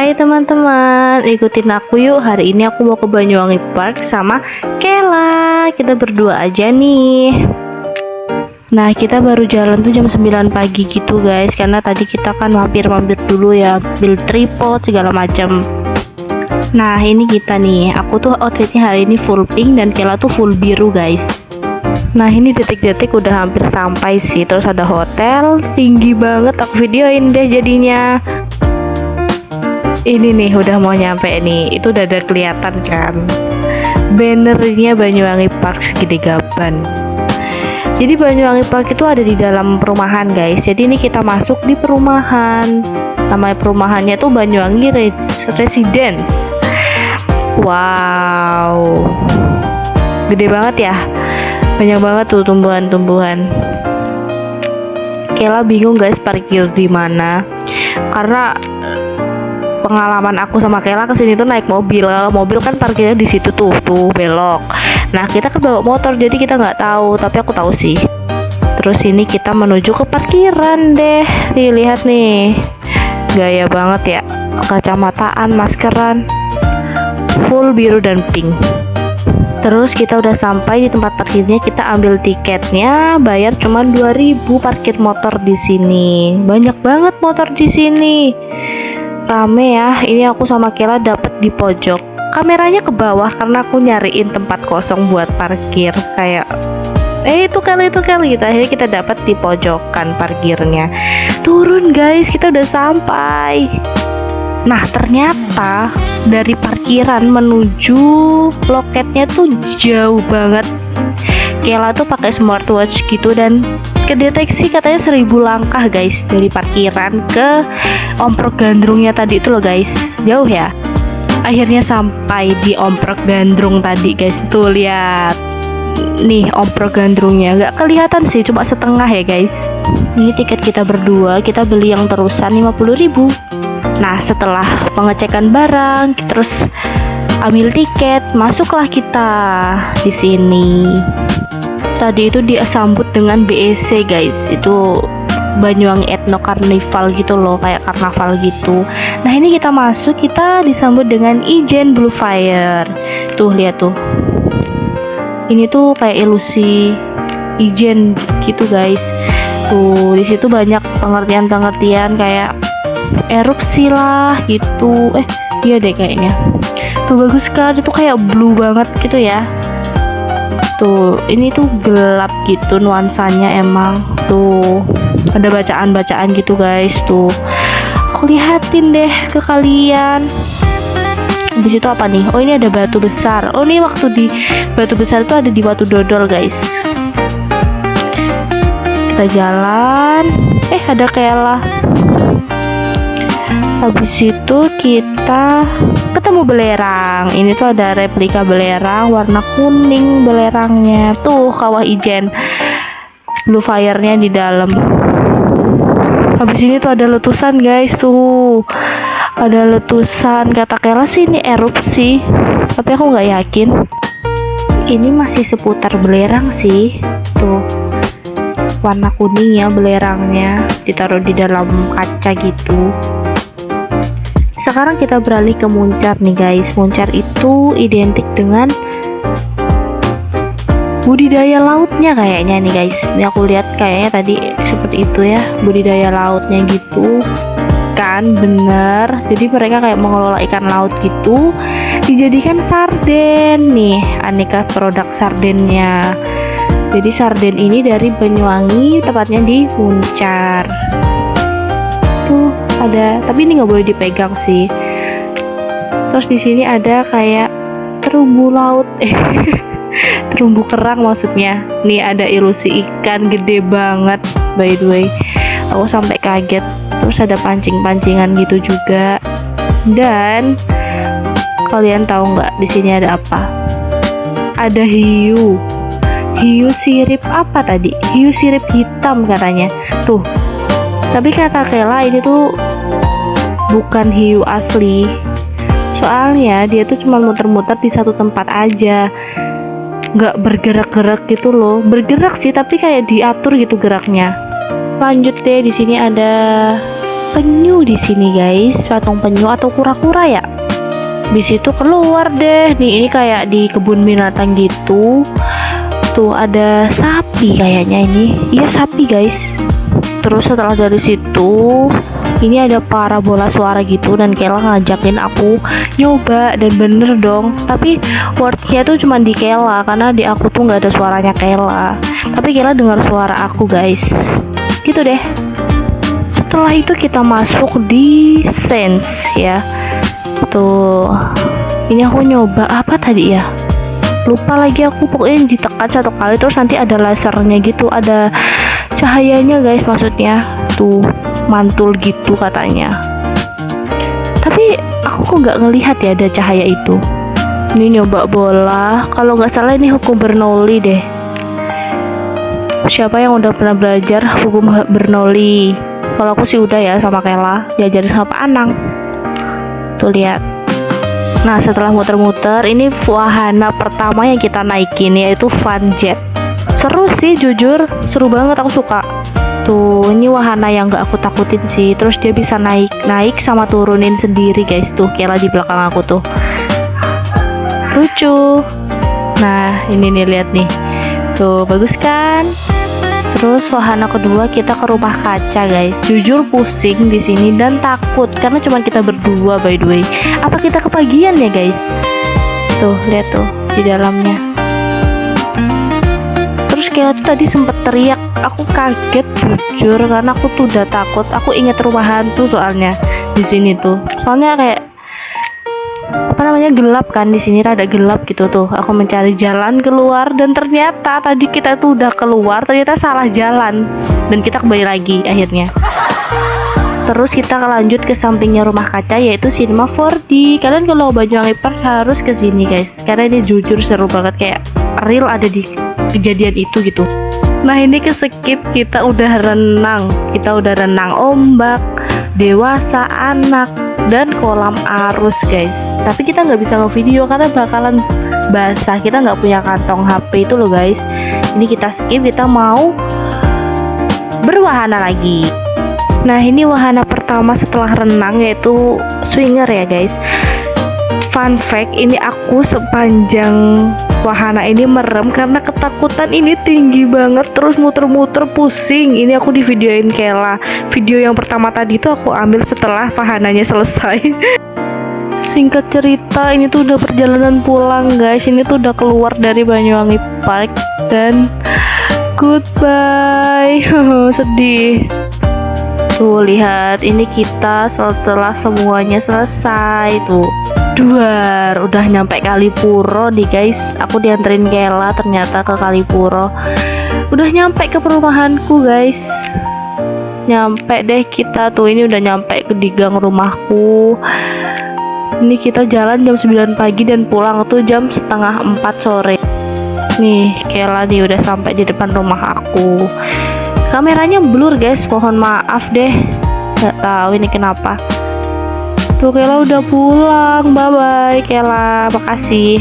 Hai teman-teman, ikutin aku yuk. Hari ini aku mau ke Banyuwangi Park sama Kela. Kita berdua aja nih. Nah, kita baru jalan tuh jam 9 pagi gitu guys, karena tadi kita kan mampir-mampir dulu ya, ambil tripod segala macam. Nah, ini kita nih. Aku tuh outfitnya hari ini full pink dan Kela tuh full biru guys. Nah, ini detik-detik udah hampir sampai sih. Terus ada hotel tinggi banget, aku videoin deh jadinya. Ini nih udah mau nyampe nih. Itu udah ada kelihatan kan bannernya Banyuwangi Park segede gaban. Jadi Banyuwangi Park itu ada di dalam perumahan guys. Jadi ini kita masuk di perumahan. Namanya perumahannya tuh Banyuwangi Residence. Wow, gede banget ya. Banyak banget tuh tumbuhan-tumbuhan. Kela bingung guys parkir di mana. Karena pengalaman aku sama Kela kesini tuh naik mobil. Kalau mobil kan parkirnya di situ tuh belok. Nah, kita kan bawa motor jadi kita nggak tahu, tapi aku tahu sih. Terus ini kita menuju ke parkiran deh. Nih, lihat nih. Gaya banget ya. Kacamataan, maskeran. Full biru dan pink. Terus kita udah sampai di tempat parkirnya, kita ambil tiketnya, bayar cuma 2.000 parkir motor di sini. Banyak banget motor di sini. Rame ya. Ini aku sama Kela dapet di pojok. Kameranya ke bawah karena aku nyariin tempat kosong buat parkir. Kayak itu kali gitu. Akhirnya kita dapat di pojokan parkirnya. Turun guys, kita udah sampai. Nah, ternyata dari parkiran menuju loketnya tuh jauh banget. Kela tuh pakai smartwatch gitu dan kedeteksi katanya 1.000 langkah guys dari parkiran ke Omprok Gandrungnya tadi itu loh guys. Jauh ya. Akhirnya sampai di Omprok Gandrung tadi guys. Tuh lihat. Nih Omprok Gandrungnya nggak kelihatan sih, cuma setengah ya guys. Ini tiket kita berdua, kita beli yang terusan 50.000. Nah, setelah pengecekan barang, terus ambil tiket, masuklah kita di sini. Tadi itu disambut dengan BEC guys. Itu Banyuwangi Ethno Carnival gitu loh, kayak karnaval gitu. Nah, ini kita masuk, kita disambut dengan Ijen Blue Fire. Tuh lihat tuh. Ini tuh kayak ilusi Ijen gitu guys. Tuh di situ banyak pengertian-pengertian kayak erupsi lah gitu. Iya deh kayaknya. Tuh bagus sekali, tuh kayak blue banget gitu ya. Tuh ini tuh gelap gitu nuansanya emang. Tuh ada bacaan-bacaan gitu guys. Tuh aku lihatin deh ke kalian. Di situ apa nih? Oh, ini ada batu besar. Oh, ini waktu di batu besar itu ada di Watu Dodol guys. Kita jalan. Ada Kela. Habis itu kita ketemu belerang. Ini tuh ada replika belerang warna kuning belerangnya. Tuh kawah ijen Blue Fire-nya di dalam. Habis ini tuh ada letusan guys. Tuh ada letusan. Kata Kela sih ini erupsi, tapi aku nggak yakin. Ini masih seputar belerang sih. Tuh warna kuning ya belerangnya, ditaruh di dalam kaca gitu. Sekarang kita beralih ke Muncar nih guys. Muncar itu identik dengan budidaya lautnya kayaknya nih guys. Ini aku lihat kayaknya tadi seperti itu ya, budidaya lautnya gitu kan, bener. Jadi mereka kayak mengelola ikan laut gitu, dijadikan sarden nih, aneka produk sardennya. Jadi sarden ini dari Banyuwangi, tepatnya di Muncar. Tuh ada, tapi ini nggak boleh dipegang sih. Terus di sini ada kayak terumbu laut, terumbu kerang maksudnya. Nih ada ilusi ikan gede banget, by the way. Aku sampai kaget. Terus ada pancing-pancingan gitu juga. Dan kalian tahu nggak di sini ada apa? Ada hiu. Hiu sirip apa tadi? Hiu sirip hitam katanya. Tuh. Tapi kata Kela ini tuh bukan hiu asli. Soalnya dia tuh cuma muter-muter di satu tempat aja. Nggak bergerak-gerak gitu loh. Bergerak sih tapi kayak diatur gitu geraknya. Lanjut deh, di sini ada penyu di sini guys, patung penyu atau kura-kura ya. Di situ keluar deh. Nih ini kayak di kebun binatang gitu. Tuh ada sapi kayaknya ini. Iya sapi guys. Terus setelah dari situ ini ada parabola suara gitu dan Kela ngajakin aku nyoba dan bener dong. Tapi wordnya tuh cuma di Kela karena di aku tuh nggak ada suaranya Kela. Tapi Kela dengar suara aku guys. Gitu deh. Setelah itu kita masuk di Sense ya. Tuh ini aku nyoba apa tadi ya, lupa lagi aku, pokoknya ditekan satu kali terus nanti ada lasernya gitu, ada cahayanya guys, maksudnya tuh mantul gitu katanya, tapi aku kok nggak ngelihat ya ada cahaya itu. Ini nyoba bola, kalau nggak salah ini hukum Bernoulli deh. Siapa yang udah pernah belajar hukum Bernoulli? Kalau aku sih udah ya, sama Kela diajarin sama Pak Anang. Tuh lihat. Nah setelah muter-muter ini wahana pertama yang kita naikin yaitu Fun Jet. Seru sih jujur, seru banget, aku suka. Tuh ini wahana yang gak aku takutin sih. Terus dia bisa naik sama turunin sendiri guys. Tuh Kela di belakang aku tuh lucu. Nah ini nih lihat nih. Tuh bagus kan? Terus wahana kedua kita ke rumah kaca guys. Jujur pusing di sini dan takut karena cuma kita berdua by the way. Apa kita kepagian ya guys? Tuh lihat tuh di dalamnya. Terus Kela tuh tadi sempet teriak. Aku kaget jujur karena aku tuh udah takut. Aku inget rumah hantu soalnya di sini tuh. Soalnya kayak apa namanya, gelap kan di sini, rada gelap gitu tuh. Aku mencari jalan keluar dan ternyata tadi kita tuh udah keluar, ternyata salah jalan dan kita kembali lagi akhirnya. Terus kita lanjut ke sampingnya rumah kaca yaitu Cinema 4D. Kalian kalau Banyuwangi Park harus ke sini guys, karena ini jujur seru banget, kayak real ada di kejadian itu gitu. Nah ini ke skip, kita udah renang ombak, dewasa, anak, dan kolam arus guys. Tapi kita nggak bisa nge-video karena bakalan basah, kita nggak punya kantong HP itu loh guys. Ini kita skip, kita mau berwahana lagi. Nah ini wahana pertama setelah renang yaitu swinger ya guys. Fun fact, ini aku sepanjang wahana ini merem karena ketakutan, ini tinggi banget, terus muter-muter pusing. Ini aku di videoin Kela. Video yang pertama tadi tuh aku ambil setelah wahananya selesai. Singkat cerita, ini tuh udah perjalanan pulang guys. Ini tuh udah keluar dari Banyuwangi Park dan goodbye. Sedih. Tuh lihat, ini kita setelah semuanya selesai tuh. Duar, udah nyampe Kalipuro nih guys. Aku dianterin Kela ternyata ke Kalipuro. Udah nyampe ke perumahanku guys. Nyampe deh kita tuh, ini udah nyampe ke di gang rumahku. Ini kita jalan jam 9 pagi dan pulang tuh jam setengah 4 sore. Nih Kela nih udah sampai di depan rumah aku. Kameranya blur guys, mohon maaf deh. Gak tahu ini kenapa. Tuh Kela udah pulang. Bye bye Kela, makasih.